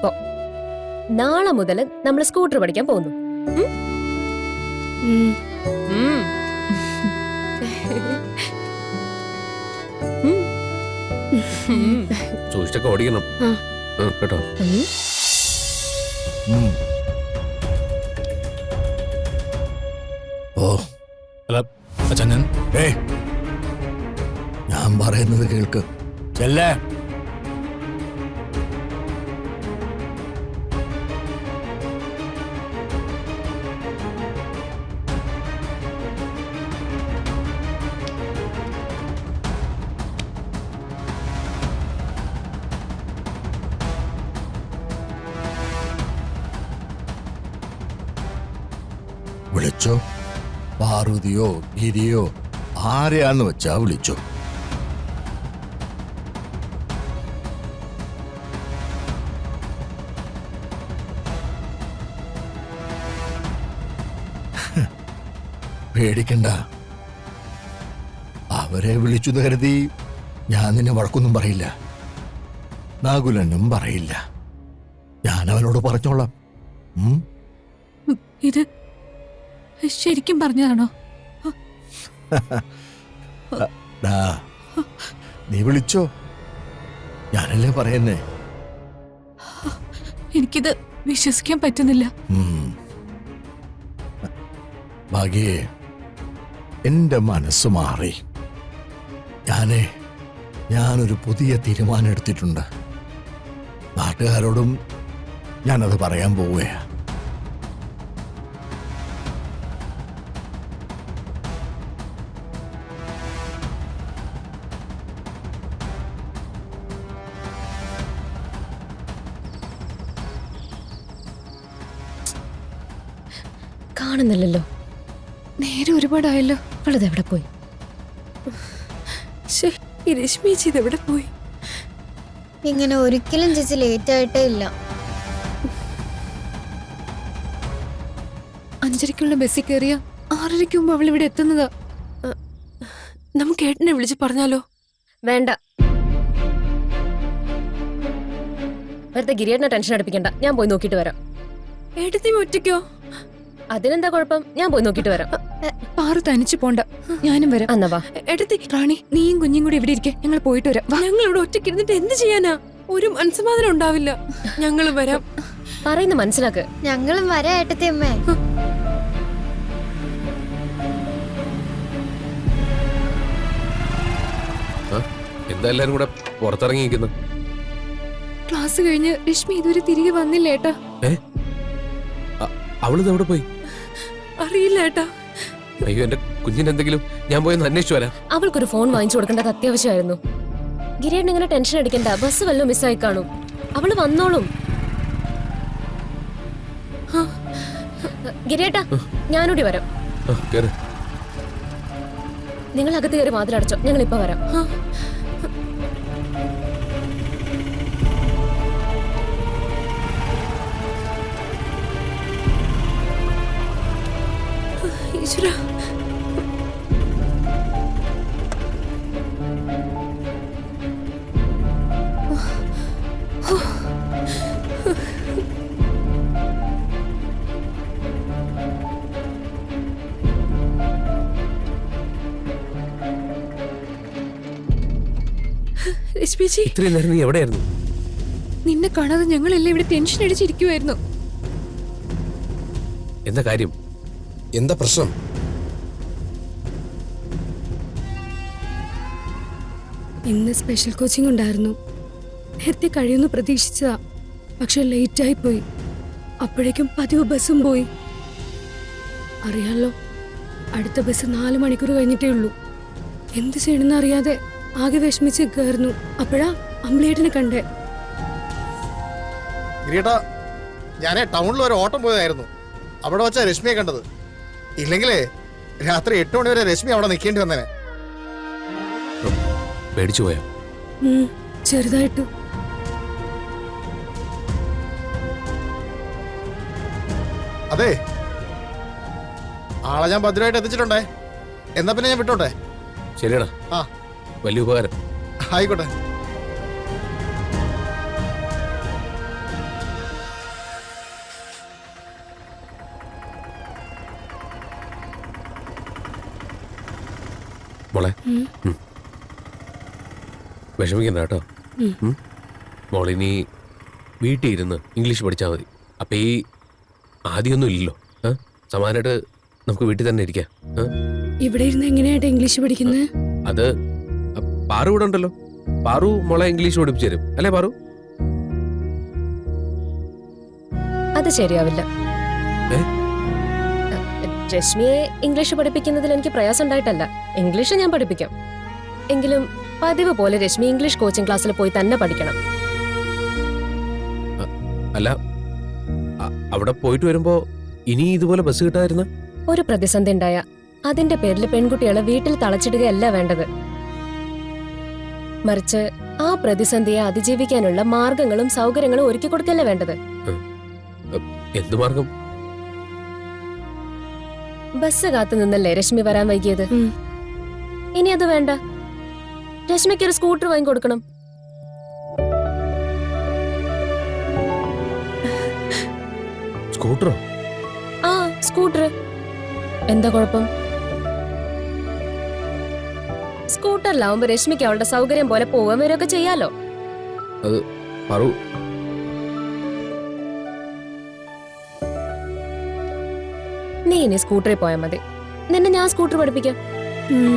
ഇപ്പോ നാളെ മുതൽ നമ്മൾ സ്കൂട്ടർ പഠിക്കാൻ പോകുന്നു. സൂക്ഷിച്ചൊക്കെ ഓടിക്കണം കേട്ടോ. ഓ അല്ല അച്ഛൻ ഞാൻ പറയുന്നത് കേൾക്ക്. ചെല്ലേ. വിളിച്ചോ, പാർവതിയോ ഗിരിയോ ആരെയാന്ന് വെച്ചാ വിളിച്ചോ. പേടിക്കണ്ട. അവരെ വിളിച്ചു കരുതി ഞാൻ നിന്നെ വഴക്കൊന്നും പറയില്ല, നാഗുലനും പറയില്ല. ഞാൻ അവനോട് പറഞ്ഞോളാം. ഇത് ശരിക്കും പറഞ്ഞതാണോ? നീ വിളിച്ചോ, ഞാനല്ലേ പറയുന്നേ. എനിക്കിത് വിശ്വസിക്കാൻ പറ്റുന്നില്ല. ഭാഗ്യേ, എന്റെ മനസ്സ് മാറി. ഞാനൊരു പുതിയ തീരുമാനം എടുത്തിട്ടുണ്ട്. നാട്ടുകാരോടും ഞാനത് പറയാൻ പോവുകയാ. കാണുന്നില്ലല്ലോ. നേരെ ഒരുപാടായല്ലോ. അവളത് എവിടെ പോയി? ഈ രശ്മി ചേച്ചി എവിടെ പോയി? ഇങ്ങനെ ഒരിക്കലും ചേച്ചി ലേറ്റ് ആയിട്ടേ ഇല്ല. 5:30 ബസ്സിൽ കയറിയ 6:30 മുമ്പ് അവൾ ഇവിടെ എത്തുന്നതാ. നമുക്ക് ഏട്ടനെ വിളിച്ച് പറഞ്ഞാലോ? വേണ്ട, വെറുതെ ഗിരിയേട്ടനെ ടെൻഷൻ അടുപ്പിക്കണ്ട. ഞാൻ പോയി നോക്കിട്ട് വരാം. ഏട്ടത്തി ഒറ്റയ്ക്കോ? അതിനെന്താ കുഴപ്പം? ഞാൻ പോയി നോക്കിട്ട് വരാം. പാറു തനിച്ചു പോണ്ട, ഞാനും വരാം. അന്നവാ. ഏട്ടത്തി, റാണി, നീയും കുഞ്ഞും കൂടി ഇവിടെ ഇരിക്കെ, ഞങ്ങൾ പോയിട്ട് വരാം. ഞങ്ങൾ ഇവിടെ ഒറ്റയ്ക്ക് ഇരുന്നിട്ട് എന്ത് ചെയ്യാനാ? ഒരു മനസ്സമാധാനം ഉണ്ടാവില്ല. ഞങ്ങൾ വരാം. പറയുന്ന മനസ്സിലാക്ക്. ഞങ്ങളും വരാം ഏട്ടത്തി അമ്മേ. എന്താ എല്ലാരും കൂടെ പുറത്തിറങ്ങിയിരിക്കുന്നു? ക്ലാസ് കഴിഞ്ഞ് രശ്മി ഇതുവരെ തിരികെ വന്നില്ല ഏട്ടാ. അവളിത് എവിടെ പോയി? അറിയില്ല ഏട്ടാ. അയ്യോ, എന്റെ കുഞ്ഞിനെന്തെങ്കിലും ഞാൻ പോയി അന്വേഷിച്ചു വരാം. അവൾക്കൊരു ഫോൺ വാങ്ങിച്ചു കൊടുക്കേണ്ടത് അത്യാവശ്യമായിരുന്നു. ഗിരിയേട്ടൻ ഇങ്ങനെ ടെൻഷൻ അടിക്കണ്ട. ബസ് വല്ലതും മിസ്സായി കാണും. അവള് വന്നോളും. ഗിരിയേട്ടാ, ഞാനൂടി വരാം. നിങ്ങൾ അകത്ത് കയറി വാതിലടച്ചോ, ഞങ്ങൾ ഇപ്പൊ വരാം. ഈശ്വരാ, രശ്മിജി, ഇത്രയും നേരം നീ എവിടെയായിരുന്നു? നിന്നെ കാണാതെ ഞങ്ങളെല്ലാം ഇവിടെ ടെൻഷൻ അടിച്ചിരിക്കുവായിരുന്നു. എന്താ കാര്യം? എന്താ പ്രശ്നം? ഇന്ന് സ്പെഷ്യൽ കോച്ചിങ് ഉണ്ടായിരുന്നു. നേരത്തെ കഴിയുമെന്ന് പ്രതീക്ഷിച്ചതാ, പക്ഷെ ലേറ്റായി പോയി. അപ്പോഴേക്കും പതിവ് ബസ്സും പോയി. അറിയാലോ, അടുത്ത ബസ് 4 മണിക്കൂർ കഴിഞ്ഞിട്ടേ ഉള്ളൂ. എന്ത് ചെയ്യണമെന്ന് അറിയാതെ ആകെ വിഷമിച്ച് നിൽക്കായിരുന്നു. അപ്പോഴാ അമ്പിളിയേട്ടനെ കണ്ടേ. ഗിരിയേട്ടാ, ഞാൻ ടൗണിൽ ഒരു ഓട്ടം പോയതായിരുന്നു. അവിടെ വെച്ചാ രശ്മിയെ കണ്ടത്. ഇല്ലെങ്കിലേ രാത്രി 8 മണി വരെ രശ്മി അവിടെ നിൽക്കേണ്ടി വന്നേനെ. പേടിച്ചു പോയാ? ചെറുതായിട്ടു. അതെ, ആളെ ഞാൻ ഭദ്രമായിട്ട് എത്തിച്ചിട്ടുണ്ടേ. എന്നാ പിന്നെ ഞാൻ വിട്ടോട്ടെ? ശരിയടാ. ആ, വലിയ ഉപകാരം. ആയിക്കോട്ടെ. മോളെ ഉം. വിഷമിക്കണ്ട കേട്ടോ ഉം. മോളിനി വീട്ടിൽ ഇരുന്ന് ഇംഗ്ലീഷ് പഠിച്ചാൽ മതി. അപ്പം ഈ ആദ്യമൊന്നും ഇല്ലല്ലോ. സമാനമായിട്ട് നമുക്ക് വീട്ടിൽ തന്നെ ഇരിക്കാം. ഇവിടെ ഇരുന്ന് എങ്ങനെയായിട്ട് ഇംഗ്ലീഷ് പഠിക്കുന്നത്? അത് പാറു ഇവിടെ ഉണ്ടല്ലോ. പാറു മോളെ ഇംഗ്ലീഷ് പഠിപ്പിച്ചു തരും അല്ലേ പാറു? അത് ശരിയാവില്ല. ഏ? രശ്മിയെ ഇംഗ്ലീഷ് പഠിപ്പിക്കുന്നതിൽ എനിക്ക് പ്രയാസം ഉണ്ടായിട്ടല്ല. ഇംഗ്ലീഷ് ഞാൻ പഠിപ്പിക്കാം. എങ്കിലും പതിവ് പോലെ രശ്മി ഇംഗ്ലീഷ് കോച്ചിങ് ക്ലാസ്സിൽ പോയി തന്നെ പഠിക്കണം. അല്ല അവിടെ പോയിട്ട് വരുമ്പോ ഇനി ഇതുപോലെ ബസ് കിട്ടാതിരുന്ന ഒരു പ്രതിസന്ധി ഉണ്ടായ അതിന്റെ പേരിൽ പെൺകുട്ടികളെ വീട്ടിൽ തളച്ചിടുകയല്ല വേണ്ടത്. മറിച്ച് ആ പ്രതിസന്ധിയെ അതിജീവിക്കാനുള്ള മാർഗങ്ങളും സൗകര്യങ്ങളും ഒരുക്കി കൊടുക്കല്ലേ വേണ്ടത്. എന്തു മാർഗം? ബസ് കാത്തു നിന്നല്ലേ രശ്മി വരാൻ വൈകിയത്. ഉം. ഇനി അത് വേണ്ട. രശ്മിക്ക് ഒരു സ്കൂട്ടർ വാങ്ങിക്കൊടുക്കണം. സ്കൂട്ടറോ? ആ, സ്കൂട്ടർ. എന്താ കുഴപ്പം? സ്കൂട്ടറിലാവുമ്പോ രശ്മിക്ക് അവളുടെ സൗകര്യം പോലെ പോവാൻ വരെയൊക്കെ ചെയ്യാലോ. അത് പാറു നീ ഇനി സ്കൂട്ടറിൽ പോയാൽ മതി. നിന്നെ ഞാൻ സ്കൂട്ടർ പഠിപ്പിക്കാം. ഉം.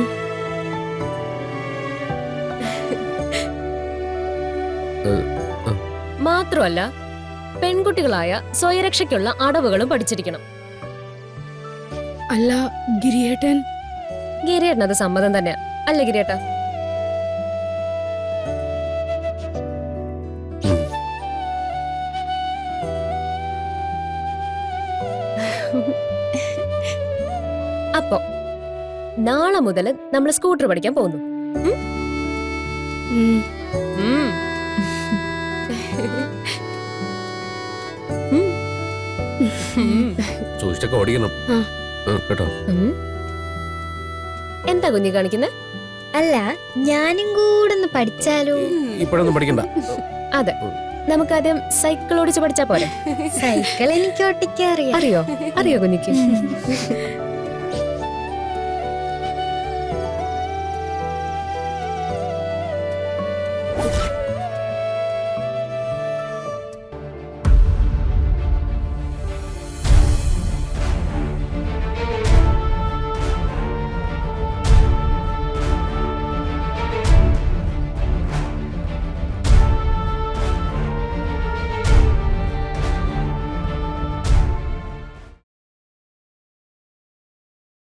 മാത്രമല്ല പെൺകുട്ടികളായ സ്വയരക്ഷയ്ക്കുള്ള അടവുകളും പഠിച്ചിരിക്കണം. അല്ല ഗിരിയേട്ടൻ, ഗിരിയേട്ടനത് സമ്മതം തന്നെയാ അല്ലേ ഗിരിയേട്ട? അപ്പൊ നാളെ മുതൽ നമ്മൾ സ്കൂട്ടർ പഠിക്കാൻ പോകുന്നു. ഉം. ഉം. സൂക്ഷിച്ചൊക്കെ ഓടിക്കണം ആ. കേട്ടോ. ഉം. എന്താ കുഞ്ഞി കാണിക്കുന്നേ? അല്ല ഞാനും കൂടെ ഒന്ന് പഠിച്ചാലോ? ഇപ്പോഴൊന്നും പഠിക്കണ്ട. അതെ, നമുക്കാദ്യം സൈക്കിൾ ഓടിച്ച് പഠിച്ചാ പോരെ? സൈക്കിൾ എനിക്ക് ഓട്ടിക്കാൻ അറിയാം. അറിയോ കുഞ്ഞിക്ക്?